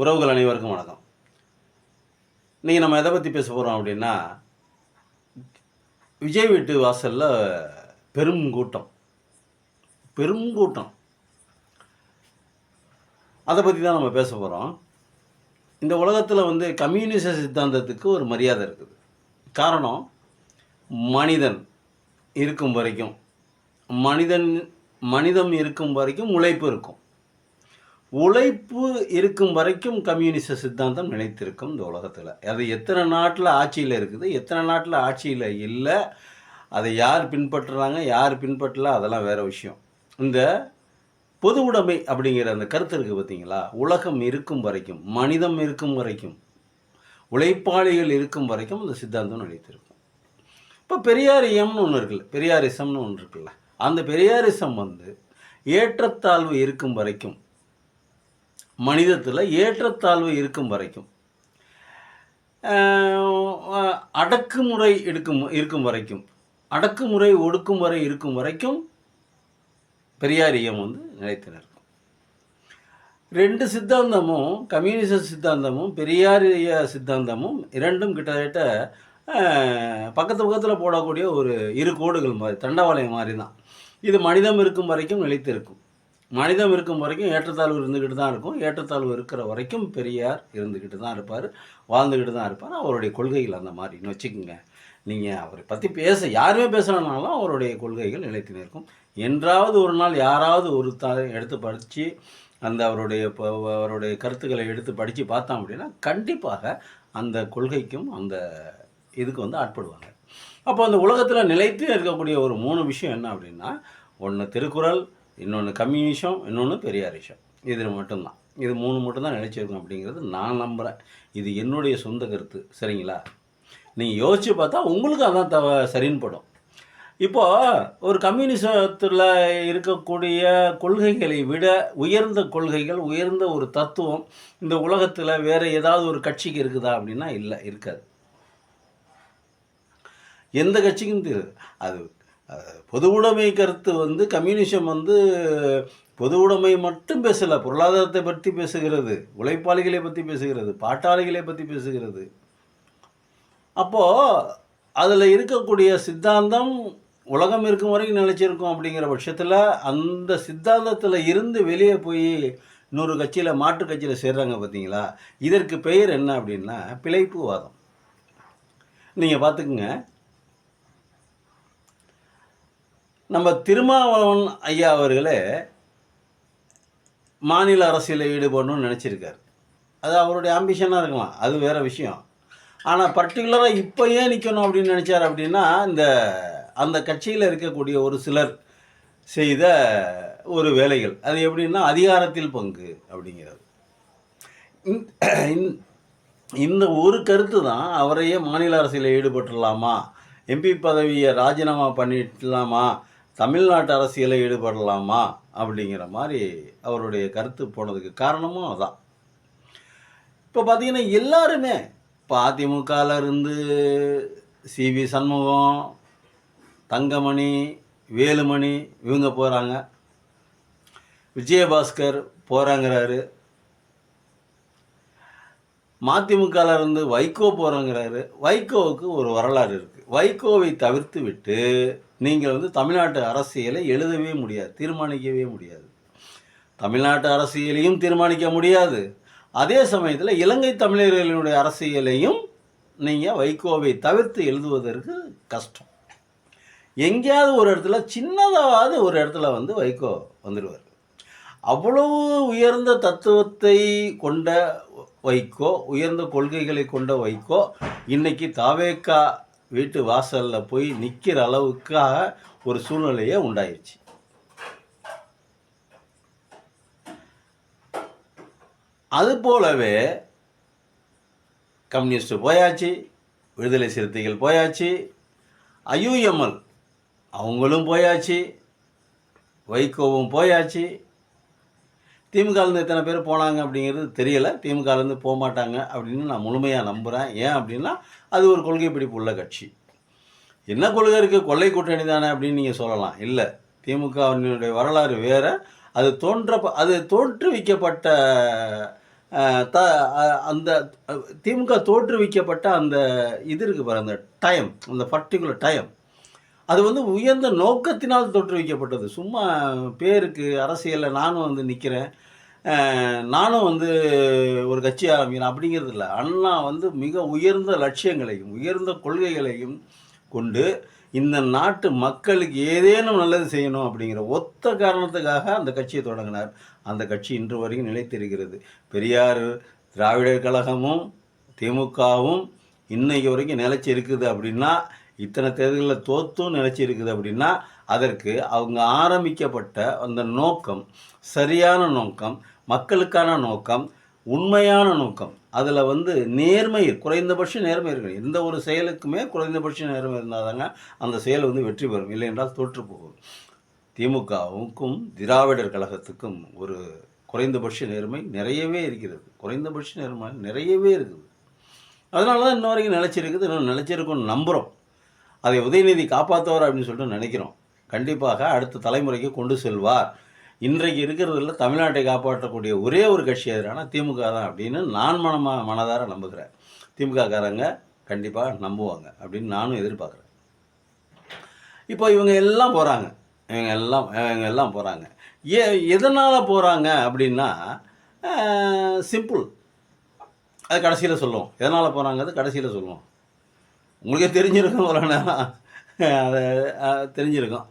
உறவுகள் அனைவருக்கும் வணக்கம். இன்றைக்கி நம்ம எதை பற்றி பேச போகிறோம் அப்படின்னா, விஜய் வீட்டு வாசலில் பெரும் கூட்டம் பெரும் கூட்டம் அதை பற்றி தான் நம்ம பேச போகிறோம். இந்த உலகத்தில் கம்யூனிச சித்தாந்தத்துக்கு ஒரு மரியாதை இருக்குது. காரணம், மனிதன் இருக்கும் வரைக்கும், மனிதம் இருக்கும் வரைக்கும் உழைப்பு இருக்கும். உழைப்பு இருக்கும் வரைக்கும் கம்யூனிச சித்தாந்தம் நிலைத்திருக்கும் இந்த உலகத்தில். அது எத்தனை நாட்டில் ஆட்சியில் இருக்குது, எத்தனை நாட்டில் ஆட்சியில் இல்லை, அதை யார் பின்பற்றுறாங்க யார் பின்பற்றல அதெல்லாம் வேறு விஷயம். இந்த பொது உடைமை அப்படிங்கிற அந்த கருத்து இருக்குது பார்த்தீங்களா, உலகம் இருக்கும் வரைக்கும், மனிதம் இருக்கும் வரைக்கும், உழைப்பாளிகள் இருக்கும் வரைக்கும் அந்த சித்தாந்தம் நிலைத்திருக்கும். இப்போ பெரியாரியம்னு ஒன்று இருக்குல்ல, பெரியாரிசம்னு ஒன்று இருக்குல்ல, அந்த பெரியாரிசம் ஏற்றத்தாழ்வு இருக்கும் வரைக்கும், மனிதத்தில் ஏற்றத்தாழ்வு இருக்கும் வரைக்கும், அடக்குமுறை இருக்கும் வரைக்கும், அடக்குமுறை ஒடுக்குமுறை இருக்கும் வரைக்கும் பெரியாரியம் நிலைத்து நிற்கும். ரெண்டு சித்தாந்தமும், கம்யூனிச சித்தாந்தமும் பெரியாரிய சித்தாந்தமும் இரண்டும் கிட்டத்தட்ட பக்கத்தில் போடக்கூடிய ஒரு இரு கோடுகள் மாதிரி, தண்டவாளம் மாதிரி தான். இது மனிதம் இருக்கும் வரைக்கும் நிலைத்து இருக்கும். மனிதம் இருக்கும் வரைக்கும் ஏற்றத்தாழ்வு இருந்துக்கிட்டு தான் இருக்கும். ஏற்றத்தாழ்வு இருக்கிற வரைக்கும் பெரியார் இருந்துக்கிட்டு தான் இருப்பார், வாழ்ந்துக்கிட்டு தான் இருப்பார். அவருடைய கொள்கைகள் அந்த மாதிரின்னு வச்சுக்கோங்க. நீங்கள் அவரை பற்றி யாருமே பேசணுன்னாலும் அவருடைய கொள்கைகள் நிலைத்து நிற்கும். என்றாவது ஒரு நாள் யாராவது ஒரு எடுத்து படித்து அவருடைய கருத்துக்களை எடுத்து படித்து பார்த்தோம் அப்படின்னா கண்டிப்பாக அந்த கொள்கைக்கும் அந்த இதுக்கு ஆட்படுவாங்க. அப்போ அந்த உலகத்தில் நிலைத்து இருக்கக்கூடிய ஒரு 3 விஷயம் என்ன அப்படின்னா, ஒன்று திருக்குறள், இன்னொன்று கம்யூனிசம், இன்னொன்று பெரியாரிசம். இது மட்டும்தான், இது 3 மட்டும்தான் நிலைச்சிருக்கும் அப்படிங்கிறது நான் நம்புகிறேன். இது என்னுடைய சொந்த கருத்து, சரிங்களா? நீங்கள் யோசித்து பார்த்தா உங்களுக்கு அதான் சரின்னு படும். இப்போது ஒரு கம்யூனிசத்தில் இருக்கக்கூடிய கொள்கைகளை விட உயர்ந்த கொள்கைகள், உயர்ந்த ஒரு தத்துவம் இந்த உலகத்தில் வேறு ஏதாவது ஒரு கட்சிக்கு இருக்குதா அப்படின்னா இல்லை, இருக்காது. எந்த கட்சிக்கும் தெரியாது. அது பொது உடைமை கருத்து கம்யூனிசம் பொது உடைமை மட்டும் பேசலை, பொருளாதாரத்தை பற்றி பேசுகிறது, உழைப்பாளிகளை பற்றி பேசுகிறது, பாட்டாளிகளை பற்றி பேசுகிறது. அப்போது அதில் இருக்கக்கூடிய சித்தாந்தம் உலகம் இருக்கும் வரைக்கும் நிலைச்சிருக்கும். அப்படிங்கிற பட்சத்தில் அந்த சித்தாந்தத்தில் இருந்து வெளியே போய் இன்னொரு கட்சியில், மாற்று கட்சியில் சேர்றாங்க பார்த்தீங்களா, இதற்கு பெயர் என்ன அப்படின்னா பிழைப்புவாதம். நீங்கள் பார்த்துக்குங்க, நம்ம திருமாவளவன் ஐயா அவர்களே மாநில அரசியலில் ஈடுபடணும்னு நினச்சிருக்கார். அது அவருடைய ஆம்பிஷனாக இருக்கலாம், அது வேறு விஷயம். ஆனால் பர்டிகுலராக இப்போ ஏன் நிற்கணும் அப்படின்னு நினச்சார் அப்படின்னா, அந்த கட்சியில் இருக்கக்கூடிய ஒரு சிலர் செய்த ஒரு வேலைகள், அது எப்படின்னா அதிகாரத்தில் பங்கு அப்படிங்கிறது. இந்த ஒரு கருத்து தான் அவரையே மாநில அரசியலில் ஈடுபட்டுடலாமா, எம்பி பதவியை ராஜினாமா பண்ணிடலாமா, தமிழ்நாட்டு அரசியலில் ஈடுபடலாமா அப்படிங்கிற மாதிரி அவருடைய கருத்து போனதுக்கு காரணமும் அதான். இப்போ பார்த்தீங்கன்னா எல்லாருமே, இப்போ அதிமுகலேருந்து சிவி சண்முகம், தங்கமணி, வேலுமணி இவங்க போகிறாங்க, விஜயபாஸ்கர் போகிறாங்கிறாரு, மதிமுகலேருந்து வைகோ போகிறாங்கிறாரு. வைகோவுக்கு ஒரு வரலாறு இருக்குது. வைகோவை தவிர்த்து விட்டு நீங்கள் தமிழ்நாட்டு அரசியலை எழுதவே முடியாது, தீர்மானிக்கவே முடியாது. தமிழ்நாட்டு அரசியலையும் தீர்மானிக்க முடியாது, அதே சமயத்தில் இலங்கை தமிழர்களினுடைய அரசியலையும் நீங்கள் வைகோவை தவிர்த்து எழுதுவதற்கு கஷ்டம். எங்கேயாவது ஒரு இடத்துல, சின்னதாவது ஒரு இடத்துல வைகோ வந்துடுவார். அவ்வளவு உயர்ந்த தத்துவத்தை கொண்ட வைகோ, உயர்ந்த கொள்கைகளை கொண்ட வைகோ இன்னைக்கு தாவேக்கா வீட்டு வாசலில் போய் நிற்கிற அளவுக்காக ஒரு சூழ்நிலையே உண்டாயிருச்சு. அது போலவே கம்யூனிஸ்ட் போயாச்சு, விடுதலை சிறுத்தைகள் போயாச்சு, ஐயுஎம்எல் அவங்களும் போயாச்சு, வைகோவும் போயாச்சு. திமுகலேருந்து எத்தனை பேர் போனாங்க அப்படிங்கிறது தெரியலை. திமுகலேருந்து போக மாட்டாங்க அப்படின்னு நான் முழுமையாக நம்புகிறேன். ஏன் அப்படின்னா அது ஒரு கொள்கை பிடிப்பு உள்ள கட்சி. என்ன கொள்கை இருக்குது, கொள்ளை கூட்டணி தானே அப்படின்னு நீங்கள் சொல்லலாம். இல்லை, திமுகவினுடைய வரலாறு வேறு. அது தோற்றுவிக்கப்பட்ட த அந்த திமுக தோற்றுவிக்கப்பட்ட அந்த இது இருக்குது பாரு, அந்த டைம், அந்த பர்ட்டிகுலர் டைம், அது வந்து உயர்ந்த நோக்கத்தினால் தோற்றுவிக்கப்பட்டது. சும்மா பேருக்கு அரசியலில் நானும் வந்து நிற்கிறேன், நானும் வந்து ஒரு கட்சி ஆரம்பிக்கிறேன் அப்படிங்கிறது இல்லை. அண்ணா வந்து மிக உயர்ந்த லட்சியங்களையும் உயர்ந்த கொள்கைகளையும் கொண்டு இந்த நாட்டு மக்களுக்கு ஏதேனும் நல்லது செய்யணும் அப்படிங்கிற ஒத்த காரணத்துக்காக அந்த கட்சியை தொடங்கினார். அந்த கட்சி இன்று வரைக்கும் நிலைத்திருக்கிறது. பெரியார் திராவிடர் கழகமும் திமுகவும் இன்னைக்கு வரைக்கும் நிலைச்சி இருக்குது அப்படின்னா, இத்தனை தேர்தல்களில் தோத்தும் நிலைச்சி இருக்குது அப்படின்னா, அதற்கு அவங்க ஆரம்பிக்கப்பட்ட அந்த நோக்கம் சரியான நோக்கம், மக்களுக்கான நோக்கம், உண்மையான நோக்கம். அதில் வந்து நேர்மை, குறைந்தபட்ச நேர்மை இருக்கணும். எந்த ஒரு செயலுக்குமே குறைந்தபட்ச நேர்மை இருந்தால் தாங்க அந்த செயல் வந்து வெற்றி பெறும், இல்லை என்றால் தோற்று போகும். திமுகவுக்கும் திராவிடர் கழகத்துக்கும் ஒரு குறைந்தபட்ச நேர்மை நிறையவே இருக்கிறது. குறைந்தபட்ச நேர்மை நிறையவே இருக்குது. அதனால தான் இன்ன வரைக்கும் நிலச்சிருக்குது, இன்னும் நிலச்சிருக்குன்னு நம்புகிறோம். அதை உதயநிதி காப்பாற்றுவார் அப்படின்னு சொல்லிட்டு நினைக்கிறோம். கண்டிப்பாக அடுத்த தலைமுறைக்கு கொண்டு செல்வார். இன்றைக்கு இருக்கிறதுல தமிழ்நாட்டை காப்பாற்றக்கூடிய ஒரே ஒரு கட்சி எதிரான திமுக தான் அப்படின்னு நான் மனதார நம்புகிறேன். திமுககாரங்க கண்டிப்பாக நம்புவாங்க அப்படின்னு நானும் எதிர்பார்க்குறேன். இப்போ இவங்க எல்லாம் போகிறாங்க, இவங்க எல்லாம் போகிறாங்க. எதனால் போகிறாங்க அப்படின்னா சிம்பிள். அது கடைசியில் சொல்லுவோம். எதனால் போகிறாங்கிறது கடைசியில் சொல்லுவோம். உங்களுக்கே தெரிஞ்சிருக்கும், ஒரு நேரம் அதை தெரிஞ்சிருக்கும்.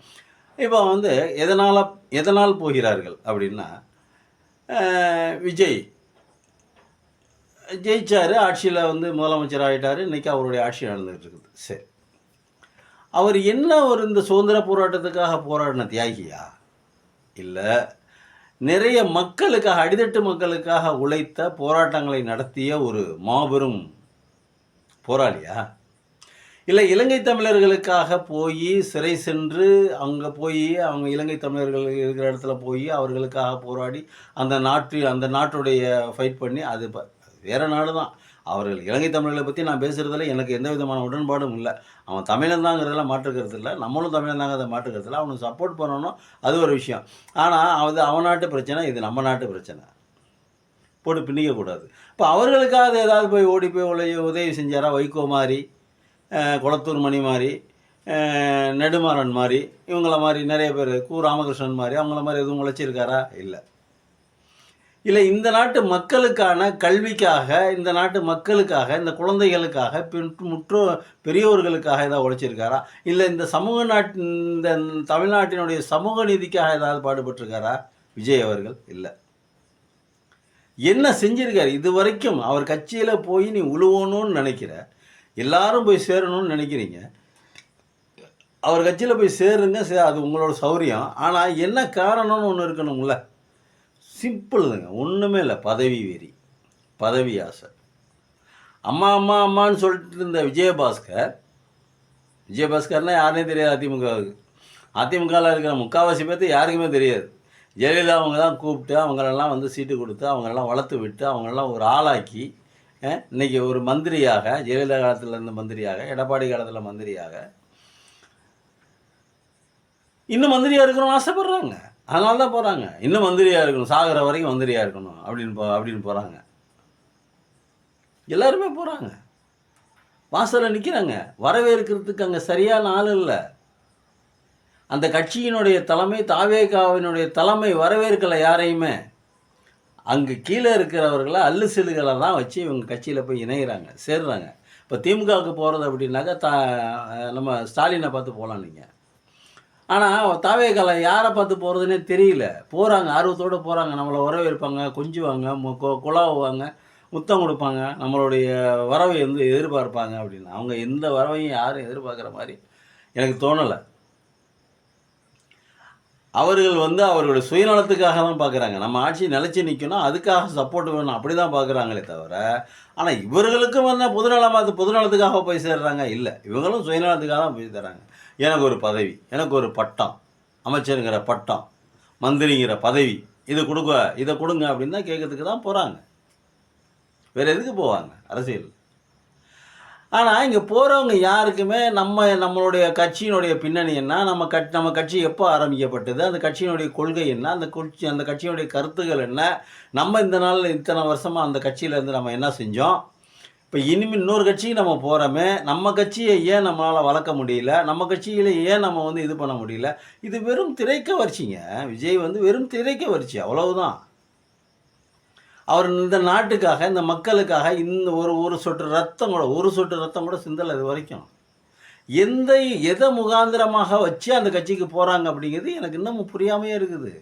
இப்போ வந்து எதனால் போகிறார்கள் அப்படின்னா, விஜய் ஜெயிச்சார், ஆட்சியில் வந்து முதலமைச்சர் ஆகிட்டார், இன்றைக்கி அவருடைய ஆட்சி நடந்துகிட்டு இருக்குது. சரி, அவர் என்ன ஒரு இந்த சுதந்திர போராட்டத்துக்காக போராடின தியாகியா? இல்லை, நிறைய மக்களுக்காக, அடித்தட்டு மக்களுக்காக உழைத்த போராட்டங்களை நடத்திய ஒரு மாபெரும் போராளியா? இல்லை, இலங்கை தமிழர்களுக்காக போய் சிறை சென்று அங்கே போய் அவங்க இலங்கை தமிழர்கள் இருக்கிற இடத்துல போய் அவர்களுக்காக போராடி அந்த நாட்டுடைய ஃபைட் பண்ணி, அது வேறு நாடு தான். அவர்கள் இலங்கை தமிழர்களை பற்றி நான் பேசுகிறதுல எனக்கு எந்த விதமான உடன்பாடும் இல்லை. அவன் தமிழன் தாங்கிறதெல்லாம் மாற்றுக்கிறது இல்லை, நம்மளும் தமிழன் தாங்க அதை மாற்றுக்கிறது இல்லை. அவனுக்கு சப்போர்ட் பண்ணணும், அது ஒரு விஷயம். ஆனால் அது அவன் நாட்டு பிரச்சனை, இது நம்ம நாட்டு பிரச்சனை, போட்டு பின்னிக்கக்கூடாது. இப்போ அவர்களுக்காக ஏதாவது போய் ஓடி போய் உதவி செஞ்சாரா? வைகோ மாதிரி, குளத்தூர் மணி மாதிரி, நெடுமாறன் மாதிரி, இவங்கள மாதிரி நிறைய பேர், ராமகிருஷ்ணன் மாதிரி, அவங்கள மாதிரி எதுவும் உழைச்சிருக்காரா? இல்லை. இல்லை, இந்த நாட்டு மக்களுக்கான கல்விக்காக, இந்த நாட்டு மக்களுக்காக, இந்த குழந்தைகளுக்காக, பெரியோர்களுக்காக ஏதாவது உழைச்சிருக்காரா? இல்லை, இந்த இந்த தமிழ்நாட்டினுடைய சமூக நீதிக்காக ஏதாவது பாடுபட்டிருக்காரா விஜய் அவர்கள்? இல்லை. என்ன செஞ்சிருக்காரு இது வரைக்கும்? அவர் கட்சியில் போய் நீ உழுவணும்னு நினைக்கிற, எல்லாரும் போய் சேரணும்னு நினைக்கிறீங்க, அவர் கட்சியில் போய் சேருங்க, அது உங்களோட சௌரியம். ஆனால் என்ன காரணம்னு ஒன்று இருக்கணும்ல. சிம்பிள்ங்க, ஒன்றுமே இல்லை. பதவி வெறி, பதவி ஆசை. அம்மா அம்மா அம்மான்னு சொல்லிட்டு இருந்த விஜயபாஸ்கர்னால் யாருனே தெரியாது அதிமுகவுக்கு. அதிமுகவில் இருக்கிற முக்கால்வாசி பேர்த்து யாருக்குமே தெரியாது. ஜெயலலிதா அவங்க தான் கூப்பிட்டு அவங்களெல்லாம் வந்து சீட்டு கொடுத்து அவங்களெல்லாம் வளர்த்து விட்டு அவங்களெல்லாம் ஒரு ஆளாக்கி இன்றைக்கி ஒரு மந்திரியாக, ஜெயலலிதா காலத்தில் இருந்த மந்திரியாக, எடப்பாடி காலத்தில் மந்திரியாக, இன்னும் மந்திரியாக இருக்கணும்னு ஆசைப்பட்றாங்க. அதனால தான் போகிறாங்க. இன்னும் மந்திரியாக இருக்கணும், சாகிற வரைக்கும் மந்திரியாக இருக்கணும் அப்படின்னு போகிறாங்க. எல்லாருமே போகிறாங்க, வாசலில் நிற்கிறாங்க. வரவேற்கிறதுக்கு அங்கே சரியான ஆள் இல்லை. அந்த கட்சியினுடைய தலைமை, தாவேகாவினுடைய தலைமை வரவேற்கலை யாரையுமே. அங்கே கீழே இருக்கிறவர்களை அல்லு செல்லுகளை தான் வச்சு இவங்க கட்சியில் போய் இணைகிறாங்க, சேர்றாங்க. இப்போ திமுகவுக்கு போகிறது அப்படின்னாக்கா நம்ம ஸ்டாலினை பார்த்து போகலாம் நீங்கள். ஆனால் தாவேகால யாரை பார்த்து போகிறதுனே தெரியல. போகிறாங்க, ஆர்வத்தோடு போகிறாங்க, நம்மளை வரவேற்பாங்க, கொஞ்சுவாங்க, குழாவுவாங்க, முத்தம் கொடுப்பாங்க, நம்மளுடைய வரவை வந்து எதிர்பார்ப்பாங்க அப்படின்னு. அவங்க எந்த வரவையும் யாரும் எதிர்பார்க்குற மாதிரி எனக்கு தோணலை. அவர்கள் வந்து அவர்களுடைய சுயநலத்துக்காக தான் பார்க்குறாங்க. நம்ம ஆட்சி நிலச்சி நிற்கணும், அதுக்காக சப்போர்ட் வேணும், அப்படி தான் பார்க்குறாங்களே தவிர, ஆனால் இவர்களுக்கும் வந்து பொதுநலத்துக்காக போய் சேர்றாங்க இல்லை. இவங்களும் சுயநலத்துக்காக தான் போய் தராங்க. எனக்கு ஒரு பதவி, எனக்கு ஒரு பட்டம், அமைச்சருங்கிற பட்டம், மந்திரிங்கிற பதவி, இதை கொடுங்க அப்படின்னு தான் கேட்கறதுக்கு தான் போகிறாங்க. வேறு எதுக்கு போவாங்க அரசியல்? ஆனால் இங்கே போகிறவங்க யாருக்குமே நம்மளுடைய கட்சியினுடைய பின்னணி என்ன, நம்ம கட்சி எப்போ ஆரம்பிக்கப்பட்டது, அந்த கட்சியினுடைய கொள்கை என்ன, அந்த கட்சியினுடைய கருத்துக்கள் என்ன, நம்ம இந்த நாளில் இத்தனை வருஷமாக அந்த கட்சியிலேருந்து நம்ம என்ன செஞ்சோம், இப்போ இனிமேல் இன்னொரு கட்சிக்கு நம்ம போகிறோமே, நம்ம கட்சியை ஏன் நம்மளால் வளர்க்க முடியல, நம்ம கட்சியில் ஏன் நம்ம இது பண்ண முடியல. இது வெறும் திரைக்கவர்ச்சிங்க. விஜய் வெறும் திரைக்கவர்ச்சி, அவ்வளவுதான். அவர் இந்த நாட்டுக்காக, இந்த மக்களுக்காக இந்த ஒரு சொட்டு ரத்தம் கூட சிந்தலை இது வரைக்கும். எதை முகாந்திரமாக வச்சு அந்த கட்சிக்கு போகிறாங்க அப்படிங்கிறது எனக்கு இன்னமும் புரியாமையே இருக்குது.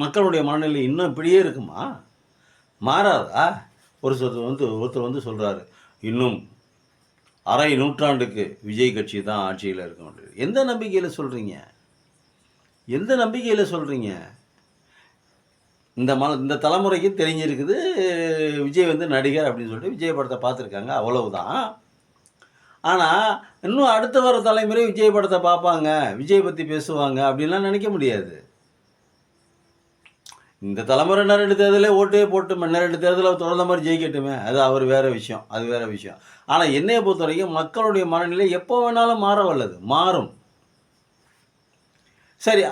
மக்களுடைய மனநிலை இன்னும் இப்படியே இருக்குமா? மாறாதா? ஒருத்தர் சொல்கிறாரு, இன்னும் அரை நூற்றாண்டுக்கு விஜய் கட்சி தான் ஆட்சியில் இருக்க முடியும். எந்த நம்பிக்கையில் சொல்கிறீங்க? இந்த தலைமுறைக்கு தெரிஞ்சிருக்குது விஜய் நடிகர் அப்படின்னு சொல்லிட்டு விஜய் படத்தை பார்த்துருக்காங்க, அவ்வளவுதான். ஆனால் இன்னும் அடுத்த வர தலைமுறை விஜய் படத்தை பார்ப்பாங்க, விஜய் பற்றி பேசுவாங்க அப்படின்லாம் நினைக்க முடியாது. இந்த தலைமுறை ரெண்டு தேர்தலே ஓட்டே போட்டு 2 தேர்தலில் தொடர்ந்த மாதிரி ஜெயிக்கட்டுமே, அது வேறு விஷயம். ஆனால் என்னையை பொறுத்த வரைக்கும் மக்களுடைய மனநிலை எப்போ வேணாலும் மாறும். சரி,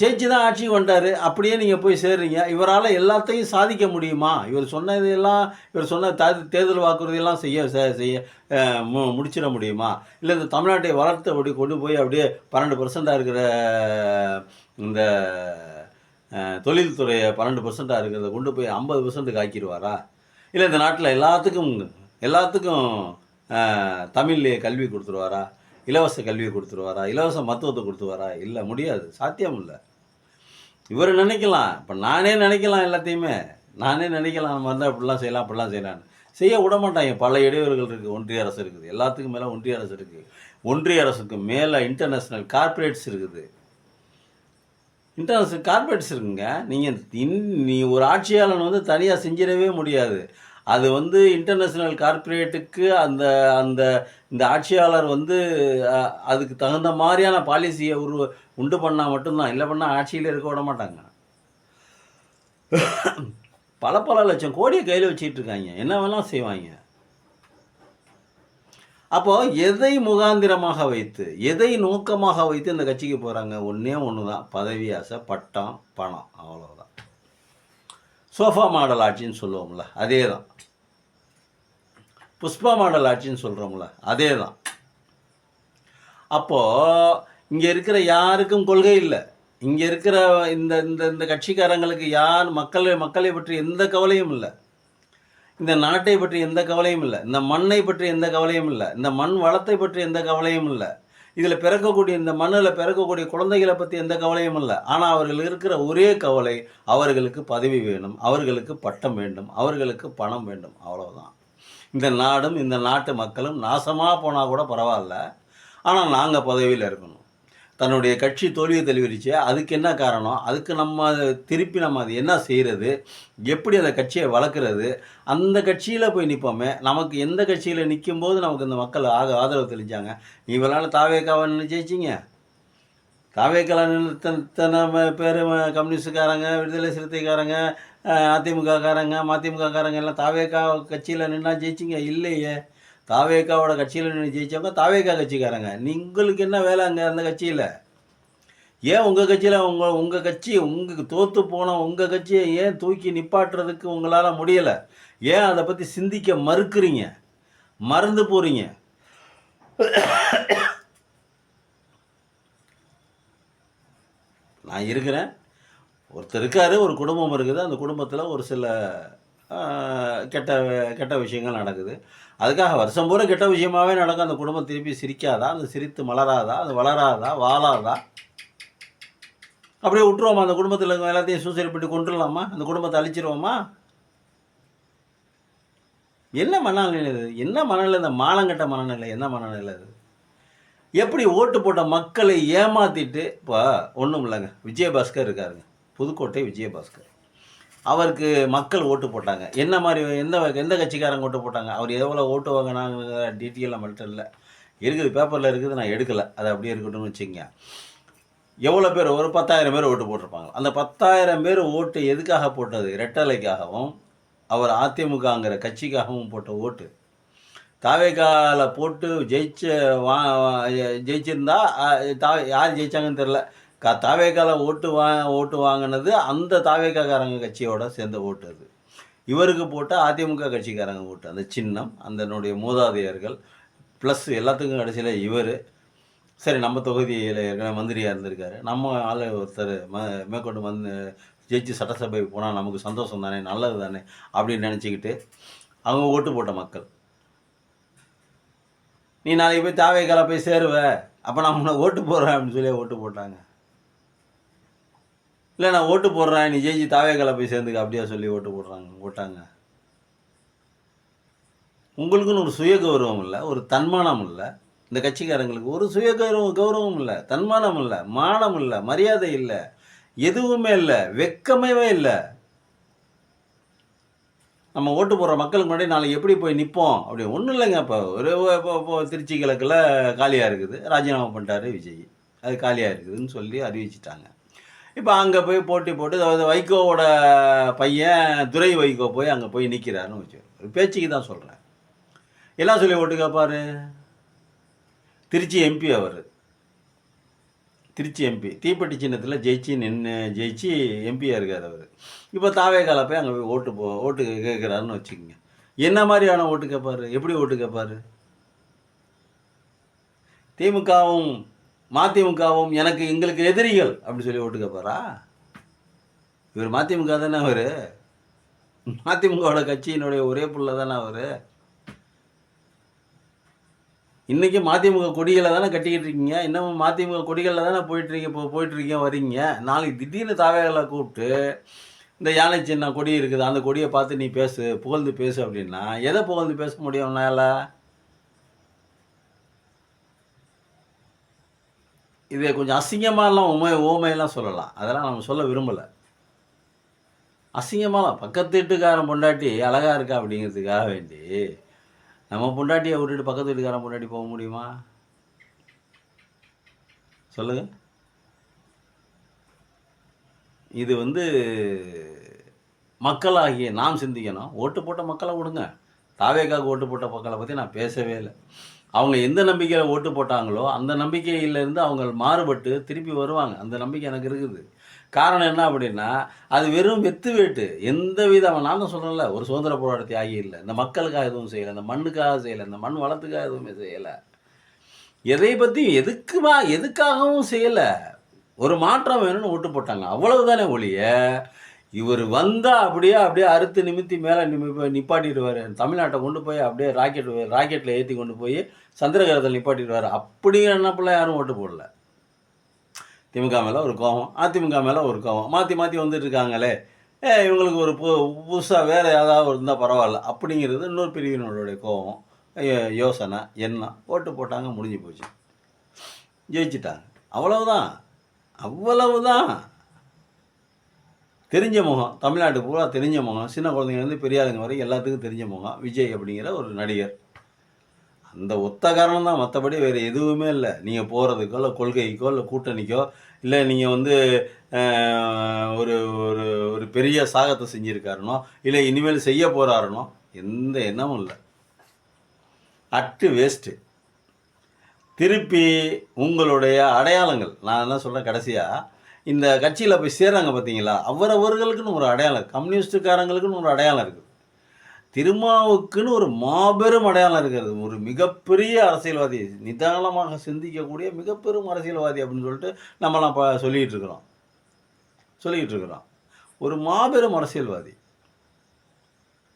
ஜெயிச்சு தான் ஆட்சிக்கு வந்தார், அப்படியே நீங்கள் போய் சேர்றீங்க. இவரால் எல்லாத்தையும் சாதிக்க முடியுமா? இவர் சொன்ன தேர்தல் வாக்குறுதியெல்லாம் செய்ய முடிச்சிட முடியுமா? இல்லை இந்த தமிழ்நாட்டை வளர்த்து அப்படி கொண்டு போய் அப்படியே 12% இருக்கிற இந்த தொழில்துறையை 12% இருக்கிறத கொண்டு போய் 50% ஆக்கிடுவாரா? இல்லை இந்த நாட்டில் எல்லாத்துக்கும் தமிழ்லேயே கல்வி கொடுத்துருவாரா? இலவச கல்வியை கொடுத்துருவாரா? இலவச மருத்துவத்தை கொடுத்துருவாரா? இல்லை, முடியாது, சாத்தியம் இல்லை. இவர் நினைக்கலாம், இப்போ நானே நினைக்கலாம், எல்லாத்தையுமே நானே நினைக்கலாம், நம்ம இருந்தால் அப்படிலாம் செய்யலான்னு செய்ய விட மாட்டாங்க. பல இடையூறுகள் இருக்குது. ஒன்றிய அரசு இருக்குது, எல்லாத்துக்கும் மேலே ஒன்றிய அரசு இருக்குது. ஒன்றிய அரசுக்கு மேலே இன்டர்நேஷ்னல் கார்ப்பரேட்ஸ் இருக்குது. இன்டர்நேஷ்னல் கார்ப்பரேட்ஸ் இருக்குங்க. நீ ஒரு ஆட்சியாளன் தனியாக செஞ்சிடவே முடியாது. அது இன்டர்நேஷ்னல் கார்ப்பரேட்டுக்கு இந்த ஆட்சியாளர் அதுக்கு தகுந்த மாதிரியான பாலிசியை உண்டு பண்ணால் மட்டும்தான். இல்லை பண்ணால் ஆட்சியில் இருக்க விட மாட்டாங்க. பல லட்சம் கோடியை கையில் வச்சுக்கிட்டு இருக்காங்க, என்ன வேணாலும் செய்வாங்க. அப்போது எதை முகாந்திரமாக வைத்து, எதை நோக்கமாக வைத்து இந்த கட்சிக்கு போகிறாங்க? ஒன்று தான், பதவி ஆசை, பட்டம், பணம், அவ்வளோதான். சோஃபா மாடல் ஆட்சின்னு சொல்லுவோம்ல, அதே தான். புஷ்பா மாடல் ஆட்சின்னு சொல்கிறோம்ல, அதே தான். அப்போது இங்கே இருக்கிற யாருக்கும் கொள்கை இல்லை. இங்கே இருக்கிற இந்த கட்சிக்காரங்களுக்கு மக்களை பற்றி எந்த கவலையும் இல்லை. இந்த நாட்டை பற்றி எந்த கவலையும் இல்லை. இந்த மண்ணை பற்றி எந்த கவலையும் இல்லை. இந்த மண் வளத்தை பற்றி எந்த கவலையும் இல்லை. இதில் இந்த மண்ணில் பிறக்கக்கூடிய குழந்தைகளை பற்றி எந்த கவலையும் இல்லை. ஆனால் அவர்கள் இருக்கிற ஒரே கவலை, அவர்களுக்கு பதவி வேணும், அவர்களுக்கு பட்டம் வேண்டும், அவர்களுக்கு பணம் வேண்டும், அவ்வளவுதான். இந்த நாடும் இந்த நாட்டு மக்களும் நாசமாக போனால் கூட பரவாயில்ல, ஆனால் நாங்கள் பதவியில் இருக்கணும். தன்னுடைய கட்சி தோல்வியை தெளிவிச்சு, அதுக்கு என்ன காரணம், அதுக்கு திருப்பி அது என்ன செய்கிறது, எப்படி அந்த கட்சியை வளர்க்குறது, அந்த கட்சியில் போய் நிற்போமே. நமக்கு எந்த கட்சியில் நிற்கும்போது நமக்கு இந்த மக்கள் ஆதரவு தெளிஞ்சாங்க. இவளால் தாவேக்காவை ஜெயிச்சிங்க. தாவேக்காவில் நிறுத்தனை பேர் கம்யூனிஸ்டுக்காரங்க, விடுதலை சிறுத்தைக்காரங்க, அதிமுகக்காரங்க, மதிமுகக்காரங்க எல்லாம் தாவேக்கா கட்சியில் நின்னா ஜெயிச்சிங்க? இல்லையே. தாவேக்காவோட கட்சியில் நின்று ஜெயிச்சவங்க தாவேக்கா கட்சிக்காரங்க. உங்களுக்கு என்ன வேலை அங்கே அந்த கட்சியில்? ஏன் உங்கள் கட்சியில் உங்கள் கட்சி உங்களுக்கு தோற்று போன உங்கள் கட்சியை ஏன் தூக்கி நிப்பாட்டுறதுக்கு உங்களால் முடியலை? ஏன் அதை பற்றி சிந்திக்க மறுக்கிறீங்க, மறந்து போகிறீங்க? நான் இருக்கிறேன், ஒருத்தர் இருக்கார், ஒரு குடும்பம் இருக்குது, அந்த குடும்பத்தில் ஒரு சில கெட்ட விஷயங்கள் நடக்குது. அதுக்காக வருஷம் பூரா கெட்ட விஷயமாகவே நடக்கும். அந்த குடும்பம் திருப்பி சிரிக்காதா? அது சிரித்து மலராதா? அது வளராதா? வாழாதா? அப்படியே விட்டுருவோமா? அந்த குடும்பத்தில் எல்லாத்தையும் சூசைட் பண்ணி கொண்டுடலாமா? அந்த குடும்பத்தை அழிச்சிருவோமா? என்ன மனநிலை இது? என்ன மனநிலை? இந்த மானங்கட்ட மனநிலை என்ன மனநிலை இது? எப்படி ஓட்டு போட்ட மக்களை ஏமாற்றிட்டு, இப்போ ஒன்றும் இல்லைங்க, விஜயபாஸ்கர் இருக்காருங்க, புதுக்கோட்டை விஜயபாஸ்கர். அவருக்கு மக்கள் ஓட்டு போட்டாங்க. என்ன மாதிரி எந்த கட்சிக்காரங்க ஓட்டு போட்டாங்க, அவர் எவ்வளோ ஓட்டு வாங்கினாங்கிற டீட்டெயில் நம்மள்கிட்ட இல்லை, இருக்குது, பேப்பரில் இருக்குது, நான் எடுக்கலை, அது அப்படியே இருக்கட்டும்னு வச்சுக்கோங்க. எவ்வளோ பேர்? ஒரு 10,000 பேர் ஓட்டு போட்டிருப்பாங்க. அந்த 10,000 பேர் ஓட்டு எதுக்காக போட்டது? ரெட்டலைக்காகவும் அவர் அதிமுகங்கிற கட்சிக்காகவும் போட்ட ஓட்டு. தாவேக்கால போட்டு ஜெயிச்சிருந்தா யார் ஜெயிச்சாங்கன்னு தெரில. தாவேக்கால ஓட்டு வாங்கினது அந்த தாவேக்காக்காரங்க கட்சியோட சேர்ந்த ஓட்டு அது. இவருக்கு போட்ட அதிமுக கட்சிக்காரங்க ஓட்டு. அந்த சின்னம், அதனுடைய மூதாதையர்கள் ப்ளஸ் எல்லாத்துக்கும் கடைசியில் இவர். சரி, நம்ம தொகுதியில் ஏற்கனவே மந்திரியாக இருந்திருக்காரு, நம்ம ஆள் ஒருத்தர் மேற்கொண்டு ஜெயிச்சு சட்டசபை போனால் நமக்கு சந்தோஷம் தானே, நல்லது தானே அப்படின்னு நினச்சிக்கிட்டு அவங்க ஓட்டு போட்ட மக்கள். நீ நாளைக்கு போய் தாவேக்கால போய் சேருவ, அப்போ நான் உன்னை ஓட்டு போடுறேன் அப்படின்னு சொல்லி ஓட்டு போட்டாங்க. இல்லை, நான் ஓட்டு போடுறேன், நீ ஜெயிச்சு தாவேக்கால போய் சேர்ந்துக்க அப்படியா சொல்லி ஓட்டாங்க. உங்களுக்குன்னு ஒரு சுய கௌரவம் இல்லை, ஒரு தன்மானம் இல்லை. இந்த கட்சிக்காரங்களுக்கு ஒரு சுய கௌரவம் இல்லை, தன்மானம் இல்லை, மானம் இல்லை, மரியாதை இல்லை, எதுவுமே இல்லை, வெக்கமே இல்லை. நம்ம ஓட்டு போடுற மக்களுக்கு முன்னாடி நாளைக்கு எப்படி போய் நிற்போம் அப்படி ஒன்றும் இல்லைங்க. இப்போ திருச்சி கிழக்கில் காலியாக இருக்குது, ராஜினாமா பண்ணிட்டாரு விஜய், அது காலியாக இருக்குதுன்னு சொல்லி அறிவிச்சிட்டாங்க. இப்போ அங்கே போய் போட்டி போட்டு, அதாவது வைகோவோட பையன் துரை வைகோ போய் அங்கே போய் நிற்கிறாருன்னு வச்சு, ஒரு பேச்சுக்கு தான் சொல்கிறேன். எல்லாம் சொல்லி ஓட்டு கேட்பார். திருச்சி எம்பி அவர், திருச்சி எம்பி தீப்பெட்டி சின்னத்தில் ஜெயிச்சு எம்பியாக இருக்கார் அவர். இப்போ தாவேக்கால போய் அங்கே போய் ஓட்டு கேட்குறாருன்னு வச்சுக்கோங்க. என்ன மாதிரியான ஓட்டு கேட்பார், எப்படி ஓட்டு கேட்பார்? திமுகவும் மதிமுகவும் எங்களுக்கு எதிரிகள் அப்படின்னு சொல்லி ஓட்டு கேட்பாரா? இவர் மதிமுக தானே, அவர் மதிமுகவோட கட்சியினுடைய ஒரே புள்ள தானே அவர். இன்றைக்கி மதிமுக கொடிகளை தானே கட்டிக்கிட்டு இருக்கீங்க, இன்னமும் மதிமுக கொடிகளில் தானே போயிட்டுருக்கீங்க வரீங்க. நாளைக்கு திடீர்னு தாவேகளை கூப்பிட்டு இந்த யானை சின்ன கொடி இருக்குது, அந்த கொடியை பார்த்து நீ புகழ்ந்து பேசு அப்படின்னா எதை புகழ்ந்து பேச முடியும் உன்னால்? இதை கொஞ்சம் அசிங்கமாலாம் ஓமையெல்லாம் சொல்லலாம், அதெல்லாம் நம்ம சொல்ல விரும்பலை. அசிங்கமாலாம் பக்கத்து வீட்டுக்காரன் பொண்டாட்டி அழகாக இருக்கா அப்படிங்கிறதுக்காக வேண்டி நம்ம பொண்டாட்டியை விட்டுட்டு பக்கத்து வீட்டுக்காரன் பொண்டாட்டி போக முடியுமா? சொல்லுங்க. இது மக்களாகிய நாம் சிந்திக்கணும். ஓட்டு போட்ட மக்களை விடுங்க, தாவேக்காவுக்கு ஓட்டு போட்ட மக்களை பற்றி நான் பேசவே இல்லை. அவங்க எந்த நம்பிக்கையில் ஓட்டு போட்டாங்களோ அந்த நம்பிக்கையிலேருந்து அவங்க மாறுபட்டு திருப்பி வருவாங்க, அந்த நம்பிக்கை எனக்கு இருக்குது. காரணம் என்ன அப்படின்னா, அது வெறும் வெத்து வேட்டு, எந்த விதமாக நான் தான் சொல்கிறேன்ல, ஒரு சுதந்திர போராட்ட தியாகி இல்லை, இந்த மக்களுக்காக எதுவும் செய்யலை, இந்த மண்ணுக்காக செய்யலை, இந்த மண் வளத்துக்காக எதுவுமே செய்யலை, எதை பற்றி எதுக்காகவும் செய்யலை. ஒரு மாற்றம் வேணும்னு ஓட்டு போட்டாங்க, அவ்வளவுதானே ஒழிய இவர் வந்தால் அப்படியே அறுத்து நிமித்தி மேலே நிப்பாட்டிடுவார், தமிழ்நாட்டை கொண்டு போய் அப்படியே ராக்கெட்டில் ஏற்றி கொண்டு போய் சந்திரகிரகத்தில் நிப்பாட்டிடுவார் அப்படிங்கிற எண்ணப்பில் யாரும் ஓட்டு போடல. திமுக மேலே ஒரு கோபம், அதிமுக மேலே ஒரு கோபம், மாற்றி வந்துட்டு இருக்காங்களே, இவங்களுக்கு ஒரு புதுசாக வேறு ஏதாவது இருந்தால் பரவாயில்ல அப்படிங்கிறது இன்னொரு பிரிவினருடைய கோபம், யோசனை, எண்ணம். ஓட்டு போட்டாங்க, முடிஞ்சு போச்சு, ஜெயிச்சிட்டாங்க. அவ்வளவுதான். தெரிஞ்ச முகம், தமிழ்நாட்டு பூரா தெரிஞ்ச முகம், சின்ன குழந்தைங்கலேருந்து பெரிய ஆளுங்க வரைக்கும் எல்லாத்துக்கும் தெரிஞ்ச முகம் விஜய் அப்படிங்கிற ஒரு நடிகர். அந்த ஒத்த காரணம் தான், மற்றபடி வேறு எதுவுமே இல்லை. நீங்கள் போகிறதுக்கோ இல்லை கொள்கைக்கோ இல்லை கூட்டணிக்கோ இல்லை நீங்கள் ஒரு ஒரு ஒரு பெரிய சாகத்தை செஞ்சுருக்காருனோ இல்லை இனிமேல் செய்ய போகிறாருனோ எந்த எண்ணமும் இல்லை. வேஸ்ட்டு. திருப்பி உங்களுடைய அடையாளங்கள், நான் என்ன சொல்கிறேன், கடைசியாக இந்த கட்சியில் போய் சேர்றாங்க பார்த்தீங்களா, அவரவர்களுக்குன்னு ஒரு அடையாளம், கம்யூனிஸ்டுக்காரங்களுக்குன்னு ஒரு அடையாளம் இருக்குது, திருமாவுக்குன்னு ஒரு மாபெரும் அடையாளம் இருக்கிறது. ஒரு மிகப்பெரிய அரசியல்வாதி, நிதானமாக சிந்திக்கக்கூடிய மிகப்பெரும் அரசியல்வாதி அப்படின்னு சொல்லிட்டு நம்மலாம் சொல்லிக்கிட்டு இருக்கிறோம். ஒரு மாபெரும் அரசியல்வாதி.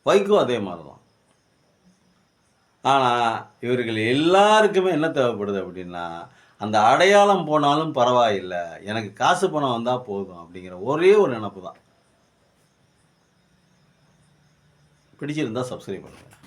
வைகோ அதே மாதிரி தான். ஆனால் இவர்கள் எல்லாருக்குமே என்ன தேவைப்படுது அப்படின்னா, அந்த அடையாளம் போனாலும் பரவாயில்லை, எனக்கு காசு பணம் வந்தால் போதும் அப்படிங்கிற ஒரே ஒரு நினப்பு தான். பிடிச்சிருந்தால் சப்ஸ்கிரைப் பண்ணுங்கள்.